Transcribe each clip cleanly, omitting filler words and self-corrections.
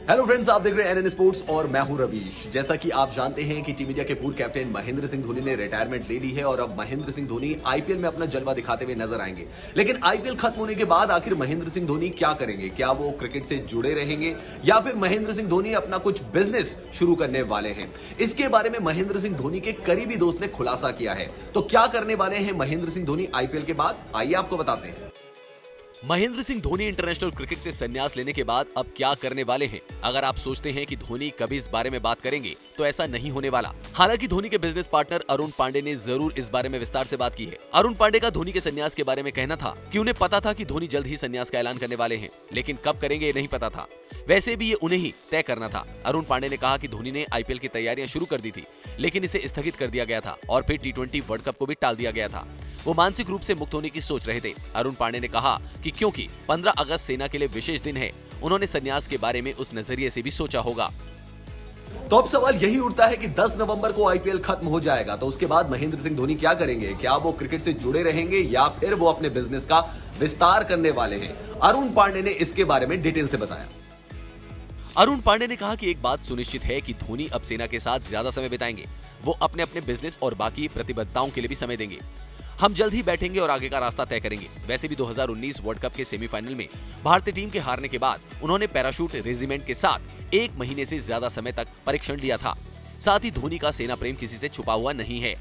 Hello friends, आप देख रहे हैं एनएन स्पोर्ट्स और मैं हूं रवीश। जैसा कि आप जानते हैं कि टीम इंडिया के पूर्व कैप्टन महेंद्र सिंह धोनी ने रिटायरमेंट ले ली है और अब महेंद्र सिंह धोनी आईपीएल में अपना जलवा दिखाते हुए नजर आएंगे। लेकिन आईपीएल खत्म होने के बाद आखिर महेंद्र सिंह धोनी क्या करेंगे? क्या वो क्रिकेट से जुड़े रहेंगे या फिर महेंद्र सिंह धोनी अपना कुछ बिजनेस शुरू करने वाले हैं? इसके बारे में महेंद्र सिंह धोनी के करीबी दोस्त ने खुलासा किया है। तो क्या करने वाले हैं महेंद्र सिंह धोनी आईपीएल के बाद? आइए आपको बताते हैं। महेंद्र सिंह धोनी इंटरनेशनल क्रिकेट से संन्यास लेने के बाद अब क्या करने वाले हैं? अगर आप सोचते हैं कि धोनी कभी इस बारे में बात करेंगे तो ऐसा नहीं होने वाला। हालांकि धोनी के बिजनेस पार्टनर अरुण पांडे ने जरूर इस बारे में विस्तार से बात की है। अरुण पांडे का धोनी के संन्यास के बारे में कहना था कि उन्हें पता था कि धोनी जल्द ही संन्यास का ऐलान करने वाले हैं, लेकिन कब करेंगे ये नहीं पता था। वैसे भी ये उन्हें ही तय करना था। अरुण पांडे ने कहा कि धोनी ने आईपीएल की तैयारियां शुरू कर दी थी, लेकिन इसे स्थगित कर दिया गया था और फिर T20 वर्ल्ड कप को भी टाल दिया गया था। वो मानसिक रूप से मुक्त होने की सोच रहे थे। अरुण पांडे ने कहा कि क्योंकि 15 अगस्त सेना के लिए विशेष दिन है, उन्होंने संन्यास के बारे में उस नजरिए से भी सोचा होगा। तो अब सवाल यही उठता है कि 10 नवंबर को आईपीएल खत्म हो जाएगा, तो उसके बाद महेंद्र सिंह धोनी क्या करेंगे? क्या वो क्रिकेट से जुड़े रहेंगे या फिर वो अपने बिजनेस का विस्तार करने वाले हैं? अरुण पांडे ने इसके बारे में डिटेल से बताया। अरुण पांडे ने कहा कि एक बात सुनिश्चित है कि धोनी अब सेना के साथ ज्यादा समय बिताएंगे। वो अपने अपने बिजनेस और बाकी प्रतिबद्धताओं के लिए भी समय देंगे। हम जल्द ही बैठेंगे और आगे का रास्ता तय करेंगे। वैसे भी 2019 वर्ल्ड कप के सेमीफाइनल में भारतीय टीम के हारने के बाद उन्होंने पैराशूट रेजिमेंट के साथ 1 महीने से ज्यादा समय तक परीक्षण लिया था। साथ ही धोनी का सेना प्रेम किसी से छुपा हुआ नहीं है।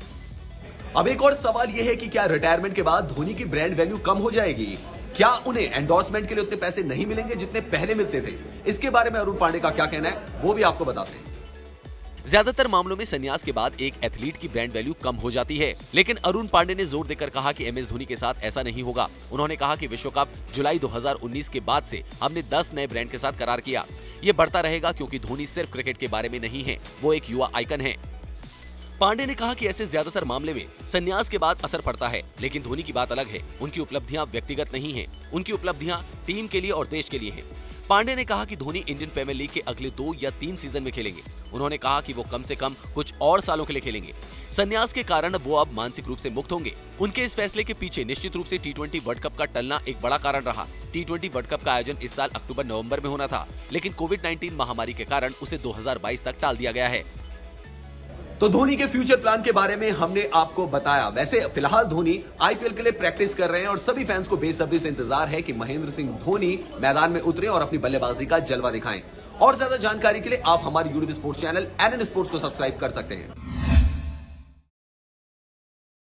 अब एक और सवाल यह है कि क्या रिटायरमेंट के बाद धोनी की ब्रांड वैल्यू कम हो जाएगी? क्या उन्हें एंडोर्समेंट के लिए उतने पैसे नहीं मिलेंगे जितने पहले मिलते थे? इसके बारे में अरुण पांडे का क्या कहना है वो भी आपको बताते हैं। ज्यादातर मामलों में संन्यास के बाद एक एथलीट की ब्रांड वैल्यू कम हो जाती है, लेकिन अरुण पांडे ने जोर देकर कहा कि एमएस धोनी के साथ ऐसा नहीं होगा। उन्होंने कहा कि विश्व कप जुलाई 2019 के बाद से हमने 10 नए ब्रांड के साथ करार किया। ये बढ़ता रहेगा क्योंकि धोनी सिर्फ क्रिकेट के बारे में नहीं है, वो एक युवा आइकन है। पांडे ने कहा कि ऐसे ज्यादातर मामले में संन्यास के बाद असर पड़ता है, लेकिन धोनी की बात अलग है। उनकी उपलब्धियां व्यक्तिगत नहीं है, उनकी उपलब्धियां टीम के लिए और देश के लिए हैं। पांडे ने कहा कि धोनी इंडियन प्रीमियर लीग के अगले 2 या 3 सीजन में खेलेंगे। उन्होंने कहा कि वो कम से कम कुछ और सालों के लिए खेलेंगे। संन्यास के कारण वो अब मानसिक रूप से मुक्त होंगे। उनके इस फैसले के पीछे निश्चित रूप से T20 वर्ल्ड कप का टलना एक बड़ा कारण रहा। T20 वर्ल्ड कप का आयोजन इस साल अक्टूबर-नवंबर में होना था, लेकिन कोविड-19 महामारी के कारण उसे 2022 तक टाल दिया गया है। तो धोनी के फ्यूचर प्लान के बारे में हमने आपको बताया। वैसे फिलहाल धोनी आईपीएल के लिए प्रैक्टिस कर रहे हैं और सभी फैंस को बेसब्री से इंतजार है कि महेंद्र सिंह धोनी मैदान में उतरे और अपनी बल्लेबाजी का जलवा दिखाएं। और ज्यादा जानकारी के लिए आप हमारे YouTube sports channel N N sports को सब्सक्राइब कर सकते हैं।